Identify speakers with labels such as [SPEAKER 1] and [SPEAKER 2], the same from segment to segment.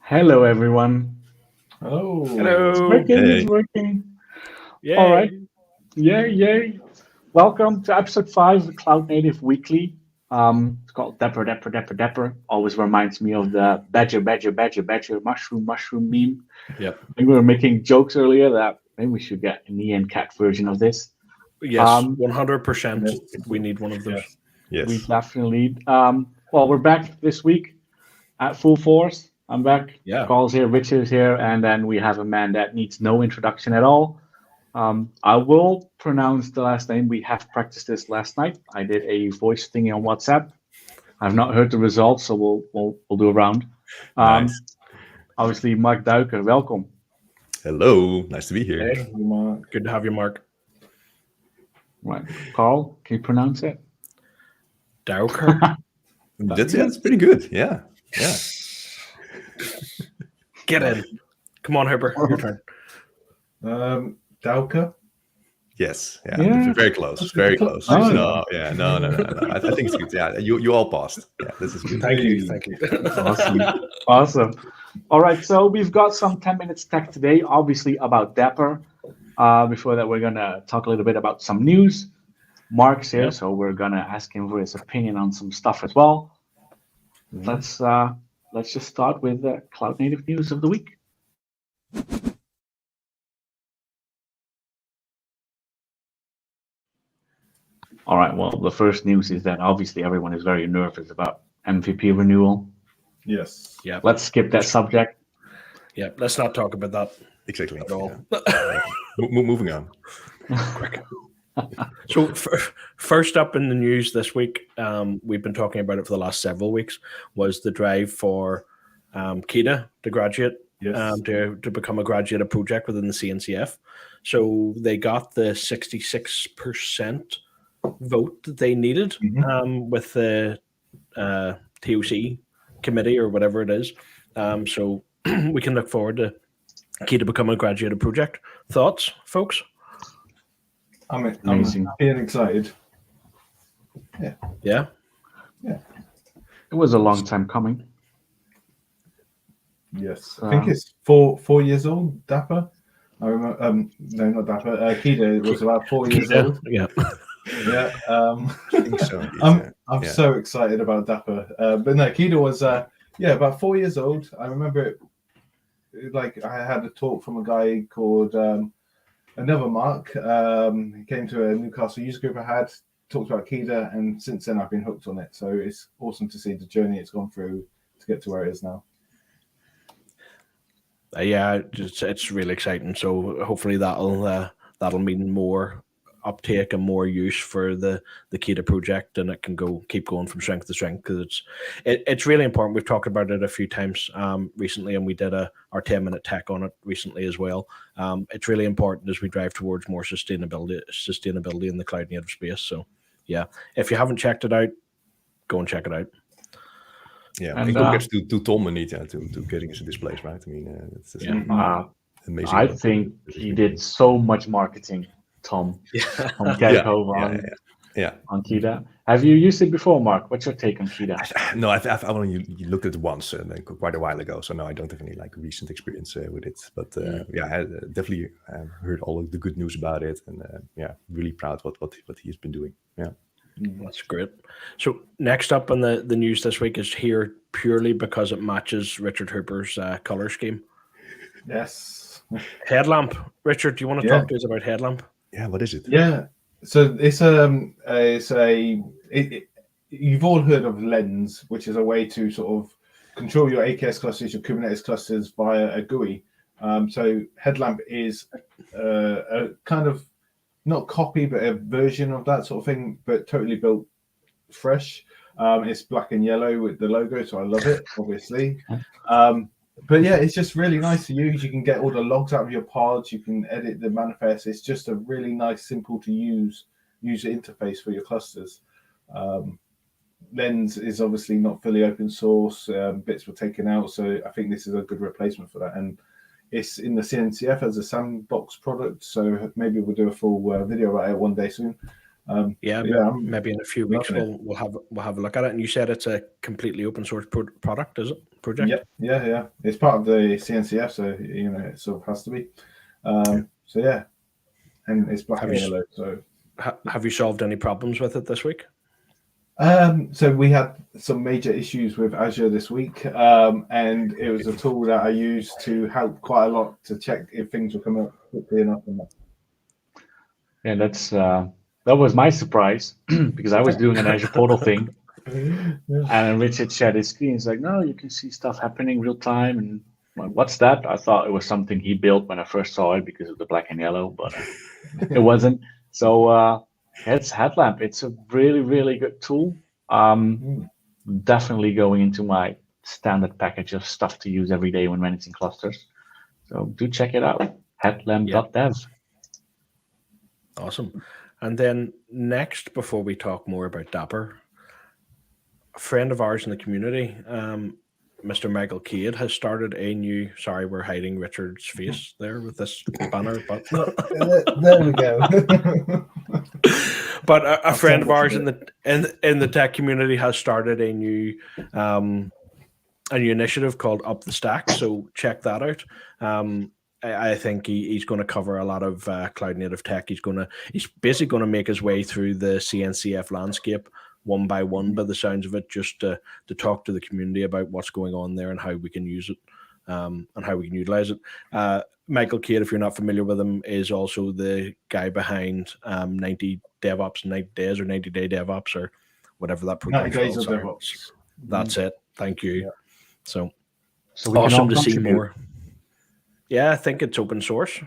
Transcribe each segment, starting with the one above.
[SPEAKER 1] Hello, everyone.
[SPEAKER 2] Hello.
[SPEAKER 1] It's
[SPEAKER 3] Hello.
[SPEAKER 1] working.
[SPEAKER 2] Hey.
[SPEAKER 1] It's working.
[SPEAKER 3] Yay.
[SPEAKER 1] All right. Yay. Welcome to episode 5 of Cloud Native Weekly. It's called Dapr. Always reminds me of the badger, mushroom meme.
[SPEAKER 3] Yep.
[SPEAKER 1] I think we were making jokes earlier that maybe we should get an Ian Cat version of this.
[SPEAKER 3] Yes,
[SPEAKER 1] Um,
[SPEAKER 3] 100%. We need one of those.
[SPEAKER 2] Yes.
[SPEAKER 1] We definitely need. Well, we're back this week at full force. I'm back.
[SPEAKER 3] Yeah.
[SPEAKER 1] Karl's here, Richard's here, and then we have a man that needs no introduction at all. I will pronounce the last name. We have practiced this last night. I did a voice thingy on WhatsApp. I've not heard the results, so we'll do a round.
[SPEAKER 2] Nice.
[SPEAKER 1] Obviously, Marc Duiker, welcome.
[SPEAKER 2] Hello. Nice to be here.
[SPEAKER 3] Hey, good to have you, Mark.
[SPEAKER 1] Right, Karl, can you pronounce it?
[SPEAKER 3] Duiker.
[SPEAKER 2] That's pretty good. Yeah.
[SPEAKER 3] Get in. Come on, Herbert. Your turn.
[SPEAKER 4] Dapr.
[SPEAKER 2] Yes.
[SPEAKER 1] Yeah.
[SPEAKER 2] Very close. Very close.
[SPEAKER 1] Oh,
[SPEAKER 2] No. I think it's good. Yeah. You all passed. Yeah. This is good.
[SPEAKER 3] Thank you.
[SPEAKER 1] Awesome. All right, so we've got some 10 minutes tech today, obviously about Dapr. Before that, we're going to talk a little bit about some news. Mark's here, so we're going to ask him for his opinion on some stuff as well. Let's just start with the Cloud Native news of the week. All right, well, the first news is that obviously everyone is very nervous about MVP renewal.
[SPEAKER 4] Yes.
[SPEAKER 3] Yeah.
[SPEAKER 1] Let's skip that subject.
[SPEAKER 3] Yeah. Let's not talk about that
[SPEAKER 2] Exactly.
[SPEAKER 3] at all.
[SPEAKER 2] Yeah. Moving on.
[SPEAKER 3] So first up in the news this week, we've been talking about it for the last several weeks, was the drive for Kita to graduate,
[SPEAKER 4] Yes.
[SPEAKER 3] to become a graduate project within the CNCF. So they got the 66% vote that they needed with the TOC committee or whatever it is. So we can look forward to Kita becoming a graduate project. Thoughts, folks?
[SPEAKER 4] I'm
[SPEAKER 1] Amazing.
[SPEAKER 4] happy and excited.
[SPEAKER 3] Yeah.
[SPEAKER 1] It was a long time coming.
[SPEAKER 4] Yes. I think it's 4 years old. Dapr. I remember. No, not Dapr. Kita was about 4 years old.
[SPEAKER 3] Yeah.
[SPEAKER 4] Yeah.
[SPEAKER 2] I think so.
[SPEAKER 4] I'm so excited about Dapr. But no, Kita was about 4 years old. I remember it, like I had a talk from a guy called another Marc. He came to a Newcastle user group I had, talked about Kita, and since then I've been hooked on it. So it's awesome to see the journey it's gone through to get to where it is now.
[SPEAKER 3] It's really exciting. So hopefully that'll mean more uptake and more use for the Kita project, and it can keep going from strength to strength, because it's really important. We've talked about it a few times recently, and we did our 10-minute tech on it recently as well. It's really important as we drive towards more sustainability in the cloud native space. So yeah, if you haven't checked it out, go and check it out.
[SPEAKER 2] Yeah.
[SPEAKER 1] And,
[SPEAKER 2] And congrats to Tom and Nita to getting us in this place, right? I mean, it's amazing.
[SPEAKER 1] I think he did so much marketing, Tom, on Get Over on Kita. Have you used it before, Mark? What's your take on Kita?
[SPEAKER 2] No, I've only looked at it once quite a while ago, so no, I don't have any recent experience with it. But I definitely heard all of the good news about it, and really proud what he has been doing. Yeah,
[SPEAKER 3] that's great. So next up on the news this week is here purely because it matches Richard Hooper's color scheme.
[SPEAKER 4] Yes.
[SPEAKER 3] Headlamp. Richard, do you want to talk to us about Headlamp?
[SPEAKER 2] Yeah, what is it?
[SPEAKER 4] Yeah. So it's you've all heard of Lens, which is a way to sort of control your AKS clusters, your Kubernetes clusters via a GUI. So Headlamp is a kind of not copy, but a version of that sort of thing, but totally built fresh. It's black and yellow with the logo, so I love it, obviously. But yeah, it's just really nice to use. You can get all the logs out of your pods. You can edit the manifest. It's just a really nice, simple to use user interface for your clusters. Lens is obviously not fully open source. Bits were taken out, so I think this is a good replacement for that. And it's in the CNCF as a sandbox product, so maybe we'll do a full video about it one day soon.
[SPEAKER 3] Yeah,
[SPEAKER 4] I'm
[SPEAKER 3] maybe in a few weeks
[SPEAKER 4] loving it.
[SPEAKER 3] we'll have a look at it. And you said it's a completely open source product, is it? Project?
[SPEAKER 4] Yeah. It's part of the CNCF, so it sort of has to be. So yeah, and it's black and yellow. So
[SPEAKER 3] have you solved any problems with it this week?
[SPEAKER 4] So we had some major issues with Azure this week, and it was a tool that I used to help quite a lot to check if things were coming up quickly enough.
[SPEAKER 1] Yeah, that was my surprise because I was doing an Azure portal thing, and Richard shared his screen. He's like, "No, you can see stuff happening real time." And well, what's that? I thought it was something he built when I first saw it because of the black and yellow, but it wasn't. So it's Headlamp. It's a really, really good tool. Definitely going into my standard package of stuff to use every day when managing clusters. So do check it out. Headlamp.dev.
[SPEAKER 3] Awesome. And then next, before we talk more about Dapr, a friend of ours in the community, Mr. Michael Cade, has started a new. Sorry, we're hiding Richard's face there with this banner, but
[SPEAKER 4] there we go.
[SPEAKER 3] But a friend of ours in the tech community has started a new initiative called Up the Stack. So check that out. I think he's going to cover a lot of cloud native tech. He's basically going to make his way through the CNCF landscape one by one, by the sounds of it, just to talk to the community about what's going on there and how we can use it and how we can utilize it. Michael Cade, if you're not familiar with him, is also the guy behind 90 DevOps, 90 days or 90 day DevOps or whatever that project is called.
[SPEAKER 4] DevOps.
[SPEAKER 3] That's it. Thank you.
[SPEAKER 4] Yeah.
[SPEAKER 3] So
[SPEAKER 1] we
[SPEAKER 3] awesome
[SPEAKER 1] can
[SPEAKER 3] to see
[SPEAKER 1] contribute.
[SPEAKER 3] more. Yeah, I think it's open source.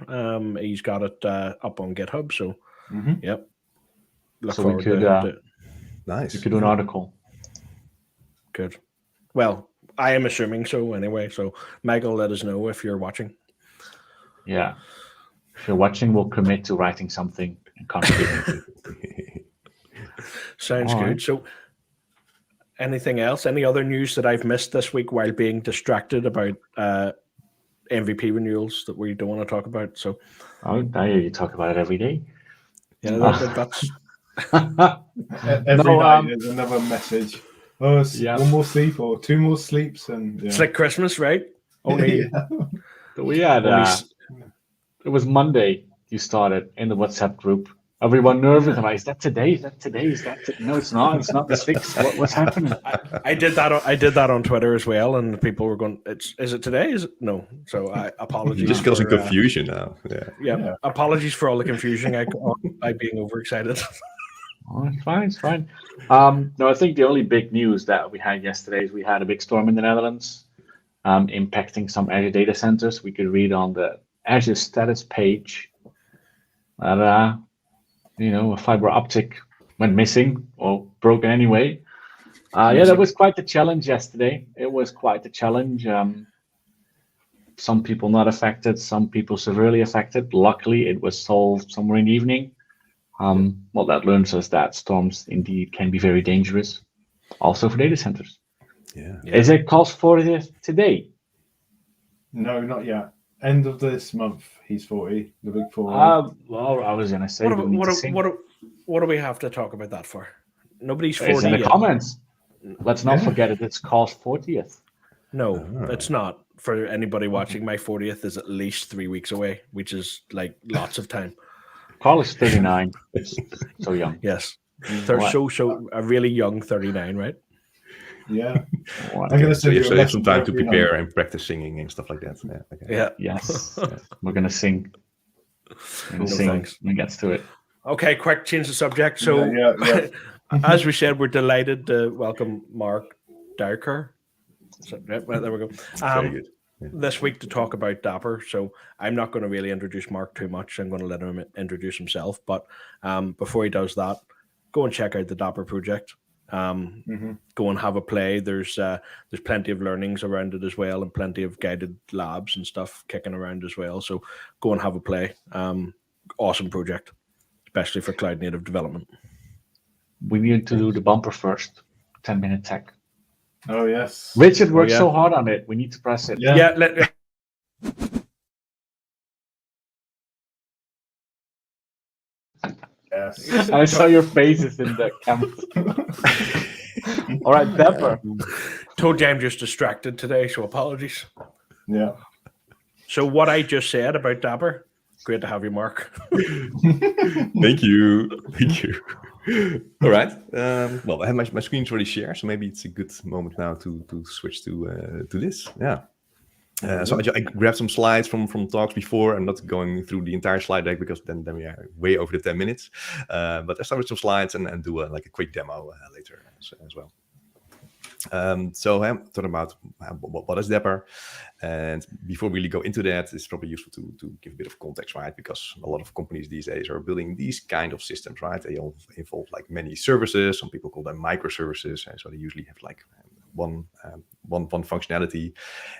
[SPEAKER 3] He's got it up on GitHub. So, yep. Look
[SPEAKER 1] So we
[SPEAKER 3] forward
[SPEAKER 1] could,
[SPEAKER 3] to
[SPEAKER 2] Nice.
[SPEAKER 1] you could do an article.
[SPEAKER 3] Good. Well, I am assuming so anyway. So, Michael, let us know if you're watching.
[SPEAKER 1] Yeah. If you're watching, we'll commit to writing something and contributing.
[SPEAKER 3] Sounds
[SPEAKER 1] All
[SPEAKER 3] good.
[SPEAKER 1] right.
[SPEAKER 3] So, anything else? Any other news that I've missed this week while being distracted about MVP renewals that we don't want to talk about? So,
[SPEAKER 1] I hear you talk about it every day.
[SPEAKER 3] yeah, that's
[SPEAKER 4] Every night there's another message. Oh, it's one more sleep or two more sleeps, and
[SPEAKER 3] it's like Christmas, right? Only
[SPEAKER 1] we had it was Monday. You started in the WhatsApp group. Everyone nervous. I'm like, is that today? Is that today? No, it's not. It's not the 6th. What's happening?
[SPEAKER 3] I did that on Twitter as well, and people were going, "Is it today? Is it no?" So I apologize.
[SPEAKER 2] Just causing confusion now.
[SPEAKER 3] Yeah. Apologies for all the confusion. I being overexcited.
[SPEAKER 1] Oh, it's fine. No, I think the only big news that we had yesterday is we had a big storm in the Netherlands, impacting some Azure data centers. We could read on the Azure status page that a fiber optic went missing or broken anyway. That was quite the challenge yesterday. It was quite the challenge. Some people not affected, some people severely affected. Luckily, it was solved somewhere in the evening. What that learns us that storms indeed can be very dangerous, also for data centers.
[SPEAKER 2] Yeah.
[SPEAKER 1] Is it cost for it today?
[SPEAKER 4] No, not yet. End of this month, he's 40. The big 40.
[SPEAKER 1] Well, I was gonna say,
[SPEAKER 3] what do we have to talk about that for? Nobody's 40
[SPEAKER 1] it's in the
[SPEAKER 3] yet.
[SPEAKER 1] Comments. Let's not forget it. It's Karl's 40th.
[SPEAKER 3] No, it's not. For anybody watching, my 40th is at least 3 weeks away, which is like lots of time.
[SPEAKER 1] Karl is 39. So young.
[SPEAKER 3] Yes. They're so a really young 39, right?
[SPEAKER 4] Yeah.
[SPEAKER 1] What?
[SPEAKER 4] I'm gonna
[SPEAKER 2] So
[SPEAKER 4] send
[SPEAKER 2] you
[SPEAKER 4] you a
[SPEAKER 2] have some
[SPEAKER 4] lesson
[SPEAKER 2] time to
[SPEAKER 4] every
[SPEAKER 2] prepare
[SPEAKER 4] night.
[SPEAKER 2] and practice singing and stuff like that. Yeah. Okay.
[SPEAKER 3] Yeah.
[SPEAKER 1] Yes. We're gonna sing. We're gonna
[SPEAKER 3] No
[SPEAKER 1] sing
[SPEAKER 3] thanks.
[SPEAKER 1] when it gets to it.
[SPEAKER 3] Okay, quick change the subject. So,
[SPEAKER 4] Yeah.
[SPEAKER 3] as we said, we're delighted to welcome Marc Duiker. So, there we go.
[SPEAKER 2] Very good. Yeah.
[SPEAKER 3] This week to talk about Dapr. So I'm not going to really introduce Marc too much. I'm going to let him introduce himself. But before he does that, go and check out the Dapr project. Go and have a play. There's plenty of learnings around it as well, and plenty of guided labs and stuff kicking around as well. So go and have a play. Awesome project, especially for cloud native development.
[SPEAKER 1] We need to do the bumper first. 10-minute tech.
[SPEAKER 4] Oh yes.
[SPEAKER 1] Richard worked so hard on it. We need to press it.
[SPEAKER 4] Yeah. Yes.
[SPEAKER 1] I saw your faces in the camera. All right, Dapr.
[SPEAKER 3] Told you I'm just distracted today, so apologies.
[SPEAKER 4] Yeah.
[SPEAKER 3] So what I just said about Dapr, great to have you, Mark.
[SPEAKER 2] Thank you. Thank you. All right. Well, I have my screen's already shared, so maybe it's a good moment now to switch to this. Yeah. So I grabbed some slides from talks before. I'm not going through the entire slide deck because then we are way over the 10 minutes. But I start with some slides and do a quick demo later as well. So I'm talking about what is Dapr, and before we really go into that, it's probably useful to give a bit of context, right? Because a lot of companies these days are building these kind of systems, right? They all involve like many services. Some people call them microservices, and so they usually have like one functionality,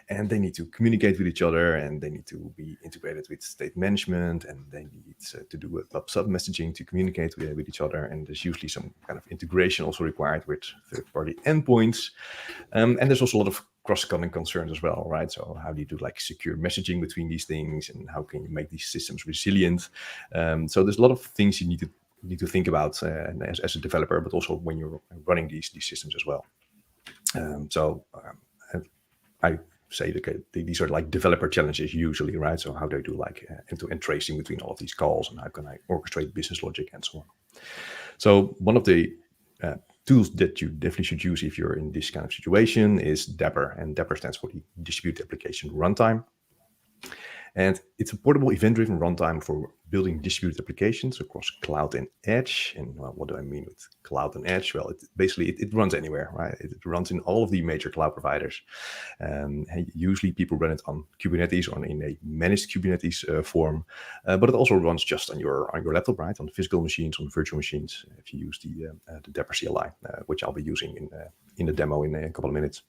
[SPEAKER 2] and they need to communicate with each other, and they need to be integrated with state management, and they need to do a sub messaging to communicate with each other, and there's usually some kind of integration also required with third-party endpoints, and there's also a lot of cross-cutting concerns as well, right? So how do you do like secure messaging between these things, and how can you make these systems resilient? So there's a lot of things you need to think about as a developer, but also when you're running these systems as well. I say that these are like developer challenges usually, right? So how do I do like end-to-end tracing between all of these calls, and how can I orchestrate business logic and so on? So one of the tools that you definitely should use if you're in this kind of situation is Dapr, and Dapr stands for the Distributed Application Runtime. And it's a portable event-driven runtime for building distributed applications across cloud and edge. And what do I mean with cloud and edge? Well, it runs anywhere, right? It runs in all of the major cloud providers. And usually people run it on Kubernetes or in a managed Kubernetes form, but it also runs just on your laptop, right? On physical machines, on virtual machines, if you use the Dapr CLI, which I'll be using in the demo in a couple of minutes.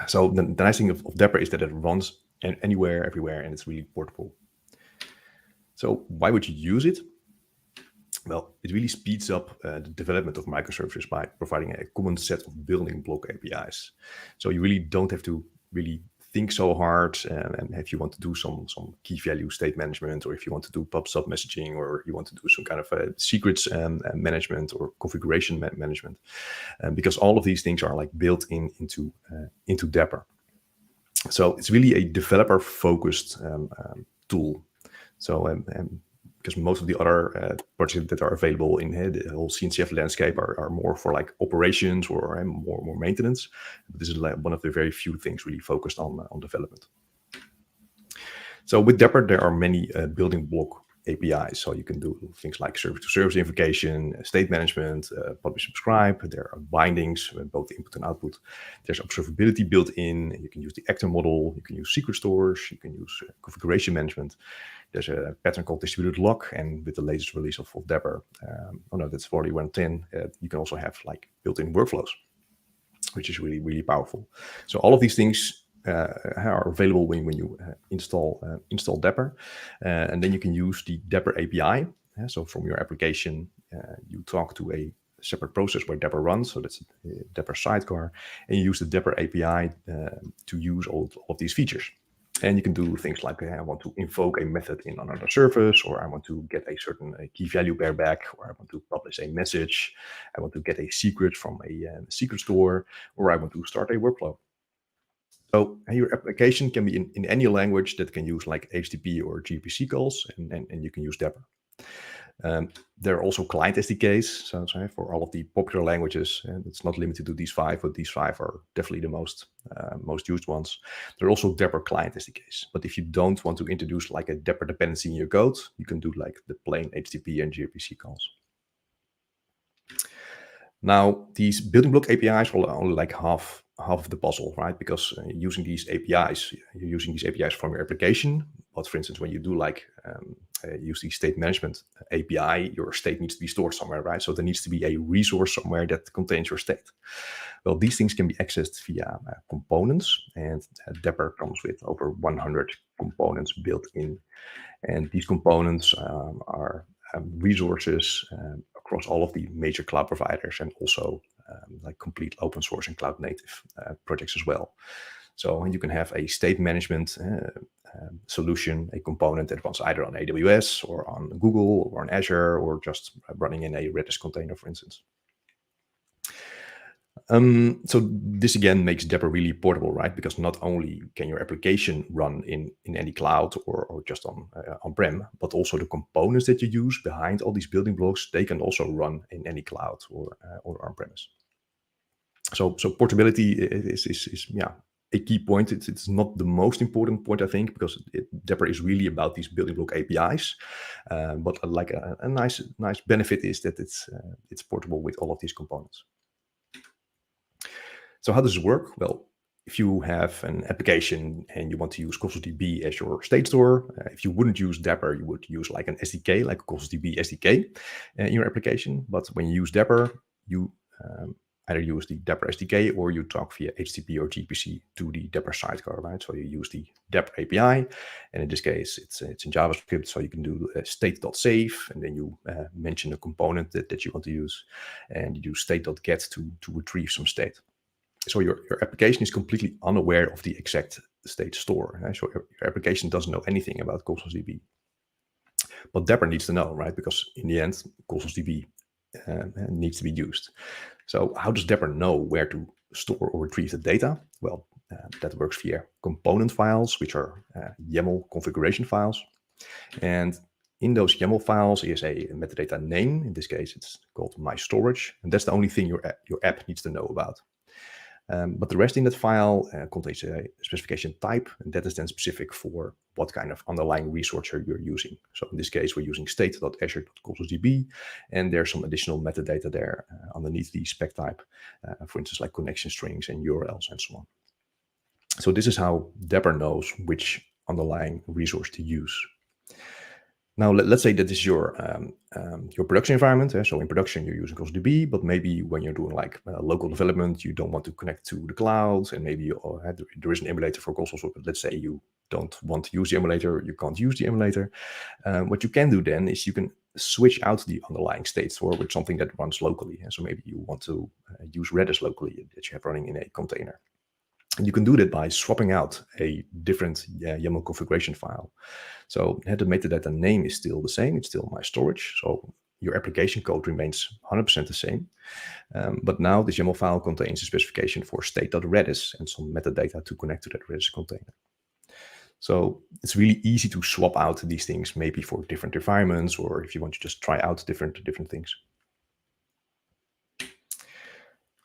[SPEAKER 2] So the nice thing of Dapr is that it runs anywhere, everywhere, and it's really portable. So why would you use it? Well, it really speeds up the development of microservices by providing a common set of building block APIs. So you really don't have to really think so hard, and if you want to do some key value state management, or if you want to do pub/sub messaging, or you want to do some kind of secrets management or configuration management, because all of these things are like built into Dapr. So it's really a developer-focused tool. So because most of the other projects that are available in the whole CNCF landscape are more for like operations or more maintenance. But this is like one of the very few things really focused on development. So with Dapr, there are many building block APIs. So you can do things like service-to-service invocation, state management, publish subscribe. There are bindings, both input and output. There's observability built in. You can use the actor model. You can use secret stores. You can use configuration management. There's a pattern called distributed lock, and with the latest release of Dapr, that's 41.10. You can also have like built-in workflows, which is really, really powerful. So all of these things are available when you install Dapr, and then you can use the Dapr API. So from your application, you talk to a separate process where Dapr runs. So that's Dapr sidecar, and you use the Dapr API to use all of these features. And you can do things like I want to invoke a method in another service, or I want to get a certain key value pair back, or I want to publish a message, I want to get a secret from a secret store, or I want to start a workflow. So your application can be in any language that can use like HTTP or gRPC calls, and you can use Dapr. There are also client SDKs, so for all of the popular languages, and it's not limited to these 5, but these 5 are definitely the most used ones. There are also Dapr client SDKs, but if you don't want to introduce like a Dapr dependency in your code, you can do like the plain HTTP and gRPC calls. Now, these building block APIs are only like half of the puzzle, right? Because using these APIs, you're using these APIs from your application. But for instance, when you do like use the state management API, your state needs to be stored somewhere, right? So there needs to be a resource somewhere that contains your state. Well, these things can be accessed via components, and Dapr comes with over 100 components built in. And these components are resources across all of the major cloud providers, and also like complete open source and cloud native projects as well. So you can have a state management solution, a component that runs either on AWS or on Google or on Azure, or just running in a Redis container, for instance. So this again makes Dapr really portable, right? Because not only can your application run in any cloud or just on-prem, but also the components that you use behind all these building blocks, they can also run in any cloud or on-premise. So portability is a key point. It's not the most important point, I think, because Dapr is really about these building block APIs. But like a nice benefit is that it's portable with all of these components. So how does it work? Well, if you have an application and you want to use Cosmos DB as your state store, if you wouldn't use Dapr, you would use like an SDK, like a Cosmos DB SDK in your application. But when you use Dapr, you either use the Dapr SDK or you talk via HTTP or gPC to the Dapr sidecar, right? So you use the Dapr API, and in this case, it's in JavaScript, so you can do state.save, and then you mention a component that you want to use, and you use state.get to retrieve some state. So your application is completely unaware of the exact state store. Right? So your application doesn't know anything about Cosmos DB. But Dapr needs to know, right? Because in the end, Cosmos DB needs to be used. So how does Dapr know where to store or retrieve the data? Well, that works via component files, which are YAML configuration files. And in those YAML files is a metadata name. In this case, it's called my storage. And that's the only thing your app needs to know about. But the rest in that file contains a specification type, and that is then specific for what kind of underlying resource you're using. So in this case, we're using state.azure.cosmosdb, and there's some additional metadata there underneath the spec type, for instance, like connection strings and URLs and so on. So this is how Dapr knows which underlying resource to use. Now, let's say that this is your production environment. So in production, you're using Cosmos DB, but maybe when you're doing like local development, you don't want to connect to the cloud, and maybe there is an emulator for Cosmos, but let's say you don't want to use the emulator, you can't use the emulator. What you can do then is you can switch out the underlying state store with something that runs locally. So maybe you want to use Redis locally that you have running in a container. And you can do that by swapping out a different YAML configuration file. So the metadata name is still the same. It's still my storage. So your application code remains 100% the same. But now this YAML file contains a specification for state.redis and some metadata to connect to that Redis container. So it's really easy to swap out these things, maybe for different environments, or if you want to just try out different things.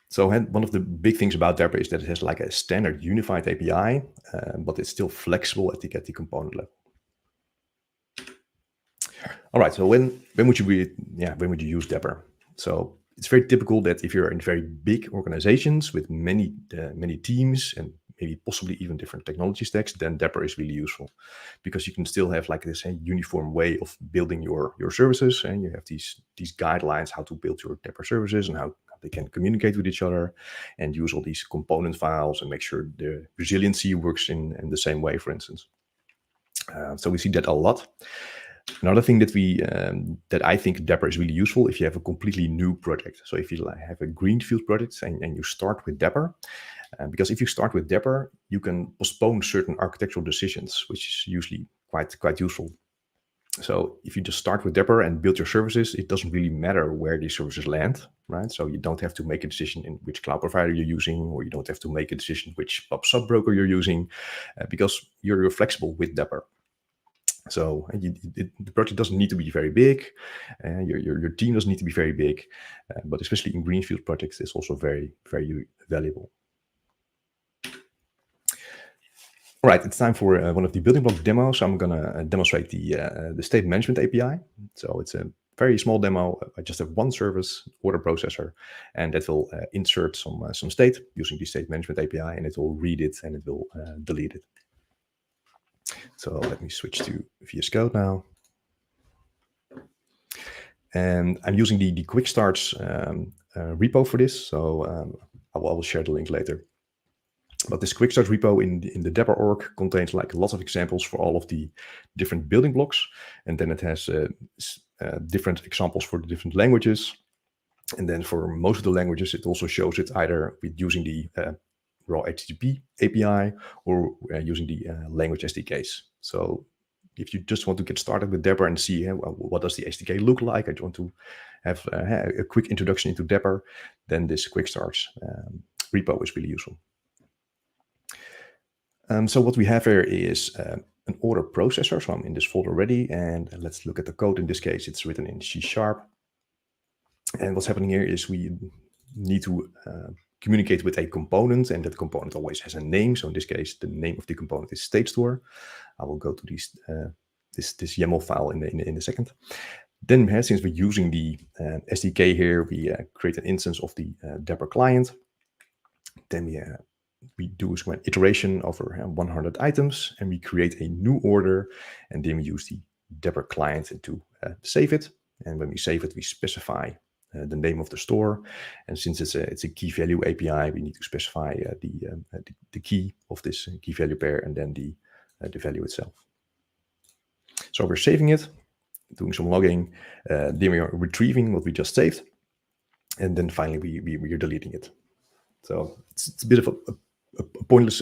[SPEAKER 2] So one of the big things about Dapr is that it has like a standard unified API, but it's still flexible at the component level. All right, so when would you use Dapr? So it's very typical that if you're in very big organizations with many teams and maybe possibly even different technology stacks, then Dapr is really useful because you can still have like this uniform way of building your services, and you have these guidelines how to build your Dapr services and how they can communicate with each other and use all these component files and make sure the resiliency works in the same way, for instance. So we see that a lot. Another thing that I think Dapr is really useful if you have a completely new project. So if you have a greenfield project and you start with Dapr, because if you start with Dapr, you can postpone certain architectural decisions, which is usually quite useful. So if you just start with Dapr and build your services, it doesn't really matter where these services land, right? So you don't have to make a decision in which cloud provider you're using, or you don't have to make a decision which sub-broker you're using, because you're flexible with Dapr. So the project doesn't need to be very big, your team doesn't need to be very big, but especially in greenfield projects, it's also very, very valuable. All right, it's time for one of the building block demos. I'm going to demonstrate the state management API. So it's a very small demo. I just have one service, order processor, and that will insert some state using the state management API, and it will read it and it will delete it. So let me switch to VS Code now. And I'm using the quick starts repo for this. So I will share the link later. But this quick start repo in the Dapr org contains like lots of examples for all of the different building blocks. And then it has different examples for the different languages. And then for most of the languages, it also shows it either with using the raw HTTP API or using the language SDKs. So if you just want to get started with Dapr and see what does the SDK look like, I want to have a quick introduction into Dapr, then this quick starts repo is really useful. So what we have here is an order processor. So I'm in this folder already, and let's look at the code. In this case, it's written in C#. And what's happening here is we need to communicate with a component, and that component always has a name. So in this case, the name of the component is state store. I will go to this YAML file in a second. Then, since we're using the SDK here, we create an instance of the Dapr client. Then we do one iteration over 100 items, and we create a new order, and then we use the Dapr client to save it. And when we save it, we specify the name of the store. And since it's a key value API, we need to specify the key of this key value pair and then the value itself. So we're saving it, doing some logging, then we are retrieving what we just saved, and then finally we are deleting it. So it's a bit of a pointless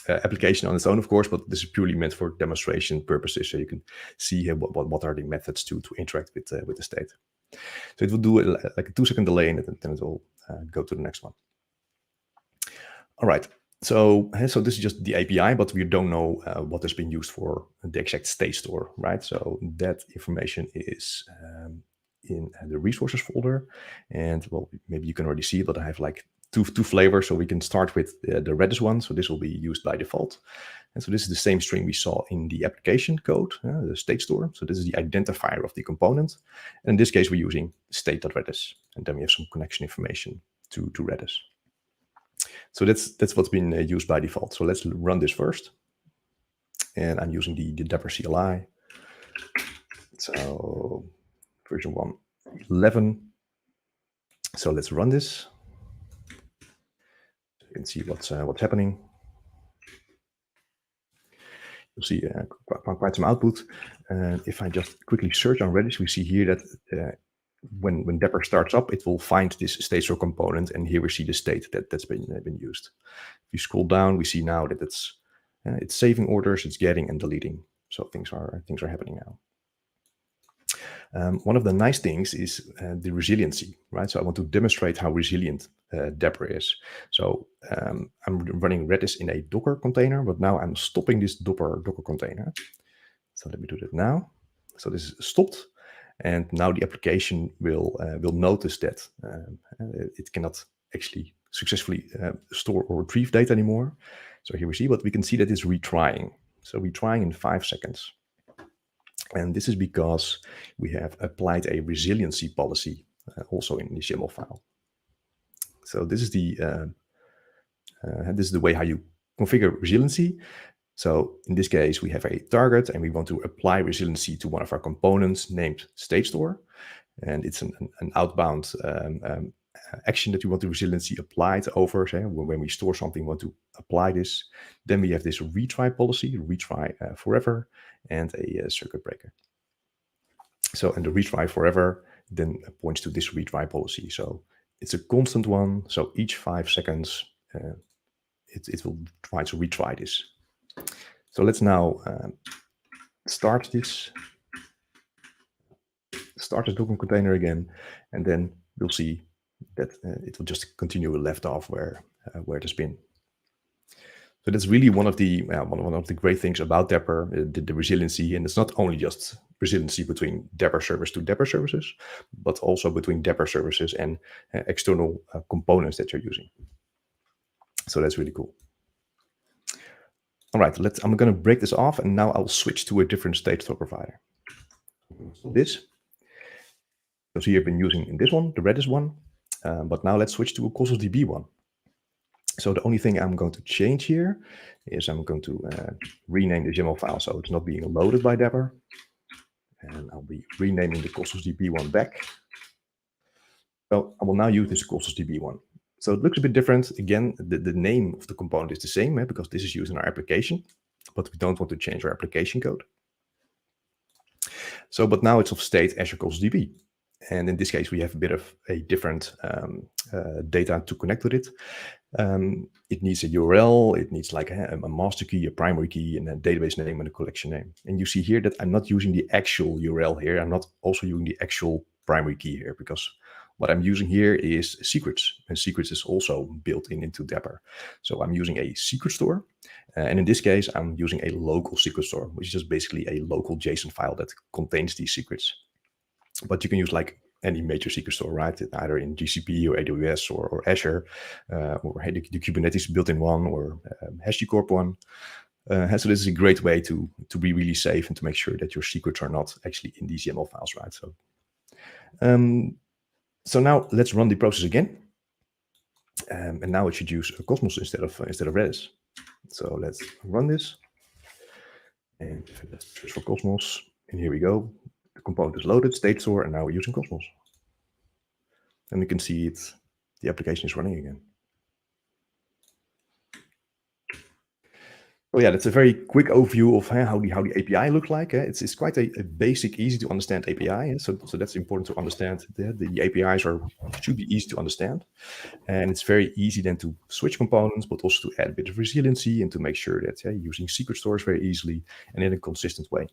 [SPEAKER 2] application on its own, of course, but this is purely meant for demonstration purposes, so you can see what are the methods to interact with the state. So it will do like a 2-second delay, and then it will go to the next one. All right. So this is just the API, but we don't know what has been used for the exact state store, right? So that information is in the resources folder, and well, maybe you can already see that I have like two flavors. So we can start with the Redis one. So this will be used by default, and so this is the same string we saw in the application code, the state store. So this is the identifier of the component, and in this case we're using state.redis, and then we have some connection information to Redis. So that's what's been used by default. So let's run this first. And I'm using the Dapr CLI. So version 1.11. So let's run this. You can see what's happening. You'll see quite some output. And if I just quickly search on Redis, we see here that when Dapr starts up, it will find this state store component, and here we see the state that's been used. If you scroll down, we see now that it's saving orders, it's getting and deleting. So things are happening now. One of the nice things is the resiliency, right? So I want to demonstrate how resilient Dapr is. So I'm running Redis in a Docker container, but now I'm stopping this Docker container. So let me do that now. So this is stopped. And now the application will notice that it cannot actually successfully store or retrieve data anymore. So here we see, but we can see that it's retrying. So retrying in 5 seconds. And this is because we have applied a resiliency policy also in the YAML file. So this is the way how you configure resiliency. So in this case, we have a target and we want to apply resiliency to one of our components named state store. And it's an outbound action that we want the resiliency applied over. So when we store something, we want to apply this. Then we have this retry policy, retry forever, and a circuit breaker. So, and the retry forever then points to this retry policy. So it's a constant one. So each 5 seconds, it will try to retry this. So let's now start this Docker container again, and then we'll see that it will just continue left off where it has been. So that's really one of the great things about Dapr, the resiliency, and it's not only just resiliency between Dapr service to Dapr services, but also between Dapr services and external components that you're using. So that's really cool. All right, I'm going to break this off, and now I'll switch to a different state store provider. This. So here I've been using this one, the Redis one, but now let's switch to a Cosmos DB one. So the only thing I'm going to change here is I'm going to rename the YAML file so it's not being loaded by Dapr, and I'll be renaming the Cosmos DB one back. So I will now use this Cosmos DB one. So it looks a bit different. Again, the name of the component is the same because this is used in our application, but we don't want to change our application code. So, but now it's of state Azure Cosmos DB. And in this case, we have a bit of a different data to connect with it. It needs a URL, it needs like a master key, a primary key, and a database name and a collection name. And you see here that I'm not using the actual URL here. I'm not also using the actual primary key here, because what I'm using here is secrets, and secrets is also built into Dapr. So I'm using a secret store. And in this case, I'm using a local secret store, which is just basically a local JSON file that contains these secrets. But you can use like any major secret store, right? Either in GCP or AWS or Azure, or the Kubernetes built-in one, or HashiCorp one. So this is a great way to be really safe and to make sure that your secrets are not actually in these YAML files, right? So now let's run the process again. And now it should use Cosmos instead of Redis. So let's run this. And let's search for Cosmos. And here we go. The component is loaded, state store, and now we're using Cosmos. And we can see it, the application is running again. Oh yeah, that's a very quick overview of how the API looks like. It's quite a basic, easy to understand API. So that's important to understand. The APIs should be easy to understand. And it's very easy then to switch components, but also to add a bit of resiliency and to make sure that using secret stores very easily and in a consistent way.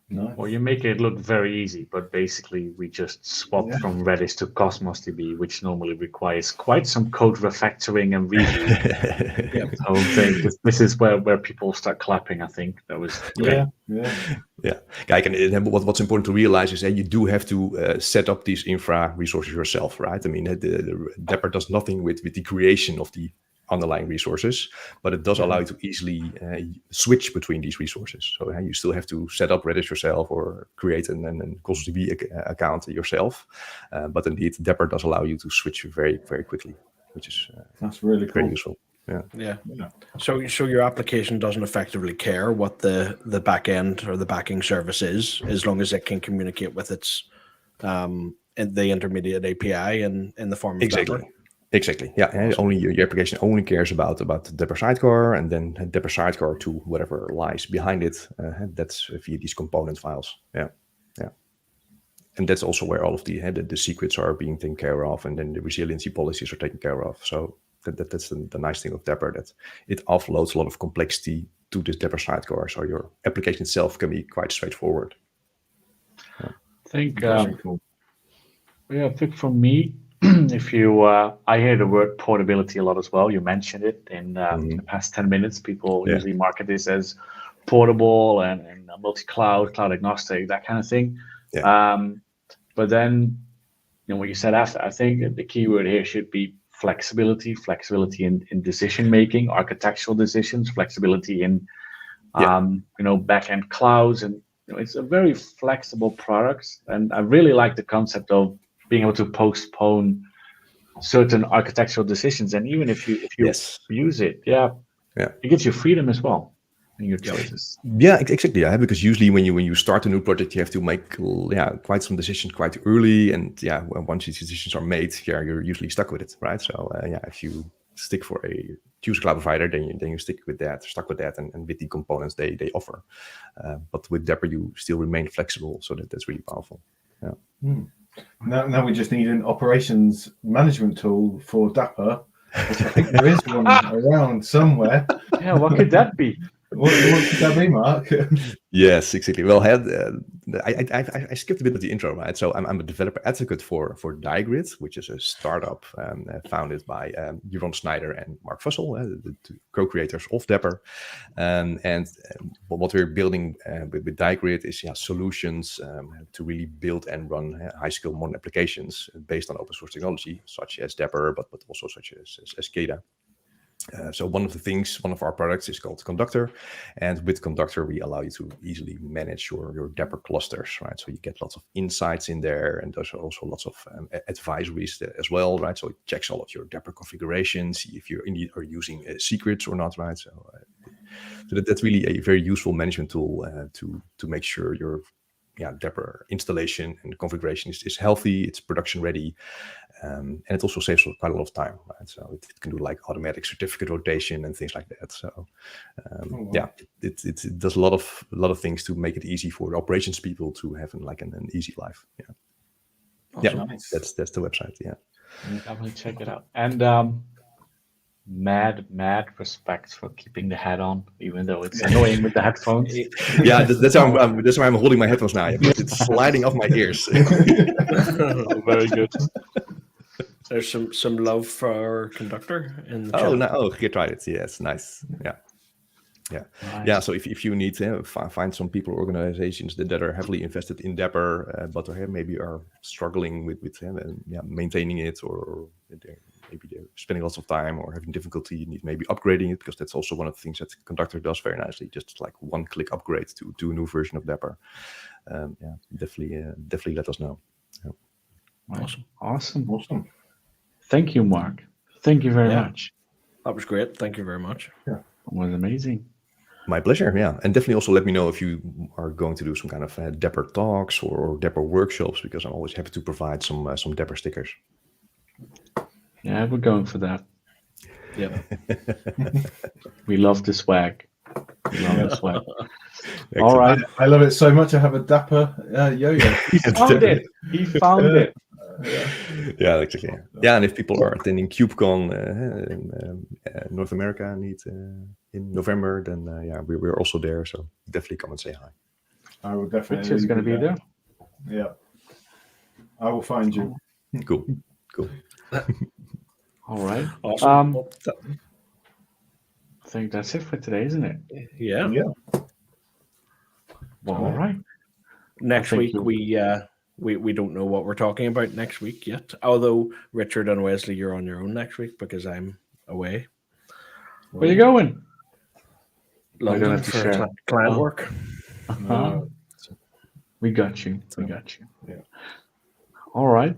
[SPEAKER 4] Nice.
[SPEAKER 1] Well, you make it look very easy, but basically we just swapped from Redis to Cosmos DB, which normally requires quite some code refactoring and review. So I think this is where people start clapping. I think that was great.
[SPEAKER 2] Yeah. What's important to realize is that you do have to set up these infra resources yourself, right? I mean, the Dapr does nothing with the creation of the underlying resources, but it does allow you to easily switch between these resources. So you still have to set up Redis yourself or create an Cosmos DB account yourself. But indeed, Dapr does allow you to switch very, very quickly, which is
[SPEAKER 4] that's really
[SPEAKER 2] very
[SPEAKER 4] cool.
[SPEAKER 2] useful. Yeah.
[SPEAKER 3] So your application doesn't effectively care what the back end or the backing service is, as long as it can communicate with its the intermediate API in the form of Dapr.
[SPEAKER 2] Exactly. Yeah. And only your application only cares about the Dapr sidecar, and then Dapr sidecar to whatever lies behind it. That's via these component files. Yeah. And that's also where all of the secrets are being taken care of, and then the resiliency policies are taken care of. So that's the nice thing of Dapr, that it offloads a lot of complexity to this Dapr sidecar. So your application itself can be quite straightforward.
[SPEAKER 1] I think.
[SPEAKER 4] Cool.
[SPEAKER 1] Yeah, I think for me, if you, I hear the word portability a lot as well. You mentioned it in the past 10 minutes. People usually market this as portable and multi-cloud, cloud agnostic, that kind of thing.
[SPEAKER 2] Yeah.
[SPEAKER 1] But then, what you said after, I think the key word here should be flexibility in decision making, architectural decisions, flexibility in, back-end clouds, and it's a very flexible product. And I really like the concept of being able to postpone certain architectural decisions, and even if you use it, it gives you freedom as well in your choices.
[SPEAKER 2] Yeah, exactly. Yeah, because usually when you start a new project, you have to make quite some decisions quite early, and once these decisions are made, you're usually stuck with it, right? So if you stick for choose a cloud provider, then you stuck with that, and with the components they offer. But with Dapr, you still remain flexible, so that's really powerful. Yeah.
[SPEAKER 4] Now we just need an operations management tool for Dapr, which I think there is one around somewhere.
[SPEAKER 1] Yeah, what could that be?
[SPEAKER 4] What could that be, Mark?
[SPEAKER 2] Yes, exactly. Well, I skipped a bit of the intro, right? So I'm a developer advocate for Digrid, which is a startup founded by Jeroen Snyder and Marc Fussell, the two co-creators of Dapr. And what we're building with Digrid is solutions to really build and run high-skill modern applications based on open source technology, such as Dapr, but also such as SCADA. So one of our products is called Conductor, and with Conductor we allow you to easily manage your Dapr clusters, right? So you get lots of insights in there, and there's also lots of advisories as well, right? So it checks all of your Dapr configurations, see if you indeed are using secrets or not, right? So that's really a very useful management tool to make sure your Dapr installation and configuration is healthy, it's production ready, and it also saves quite a lot of time, right? So it can do like automatic certificate rotation and things like that. So it does a lot of things to make it easy for the operations people to have an easy life. Yeah.
[SPEAKER 3] Awesome.
[SPEAKER 4] Nice.
[SPEAKER 2] That's the website. Yeah.
[SPEAKER 1] Definitely check it out. And mad respect for keeping the hat on, even though it's annoying with the headphones.
[SPEAKER 2] Yeah, that's why I'm holding my headphones now, because it's sliding off my ears.
[SPEAKER 1] Very good.
[SPEAKER 3] There's some love for our conductor in the
[SPEAKER 2] Oh,
[SPEAKER 3] chat.
[SPEAKER 2] no, he tried it. Yes, nice. Yeah.
[SPEAKER 1] Nice.
[SPEAKER 2] Yeah, so if you need to find some people or organizations that are heavily invested in Dapr, but maybe are struggling with maintaining it, or maybe they're spending lots of time or having difficulty, you need maybe upgrading it, because that's also one of the things that Conductor does very nicely, just like one-click upgrade to a new version of Dapr. Definitely let us know. Yeah.
[SPEAKER 1] Awesome. Thank you, Mark. Thank you very much.
[SPEAKER 3] That was great. Thank you very much.
[SPEAKER 1] It was amazing.
[SPEAKER 2] My pleasure, yeah. And definitely also let me know if you are going to do some kind of Dapr talks or Dapr workshops, because I'm always happy to provide some Dapr stickers.
[SPEAKER 1] Yeah, we're going for that.
[SPEAKER 3] Yeah.
[SPEAKER 1] We love the swag. All right.
[SPEAKER 4] I love it so much. I have a Dapr yo-yo.
[SPEAKER 1] He found it.
[SPEAKER 2] Yeah, exactly. Yeah, and if people are attending KubeCon in North America in November, then we're also there. So definitely come and say hi.
[SPEAKER 4] I will definitely.
[SPEAKER 1] Which is going to be there.
[SPEAKER 4] Yeah, I will find you.
[SPEAKER 2] Cool.
[SPEAKER 1] All right.
[SPEAKER 3] Awesome.
[SPEAKER 1] I think that's it for today, isn't it?
[SPEAKER 3] Yeah.
[SPEAKER 1] Well, all right.
[SPEAKER 3] Next week we don't know what we're talking about next week yet. Although Richard and Wesley, you're on your own next week because I'm away.
[SPEAKER 1] Where are you going?
[SPEAKER 3] London for client work.
[SPEAKER 1] We got you.
[SPEAKER 4] Yeah.
[SPEAKER 1] All right.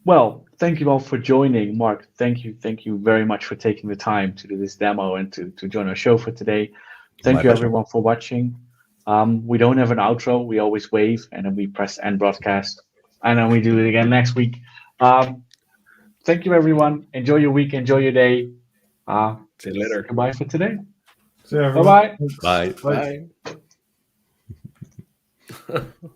[SPEAKER 1] Well, thank you all for joining. Mark, thank you very much for taking the time to do this demo and to join our show for today. Thank you everyone for watching. We don't have an outro. We always wave and then we press end broadcast, and then we do it again next week. Thank you everyone. Enjoy your week. Enjoy your day.
[SPEAKER 3] See you later.
[SPEAKER 1] Goodbye for today.
[SPEAKER 4] See you, everyone.
[SPEAKER 1] Bye-bye.
[SPEAKER 2] Bye.
[SPEAKER 3] Bye.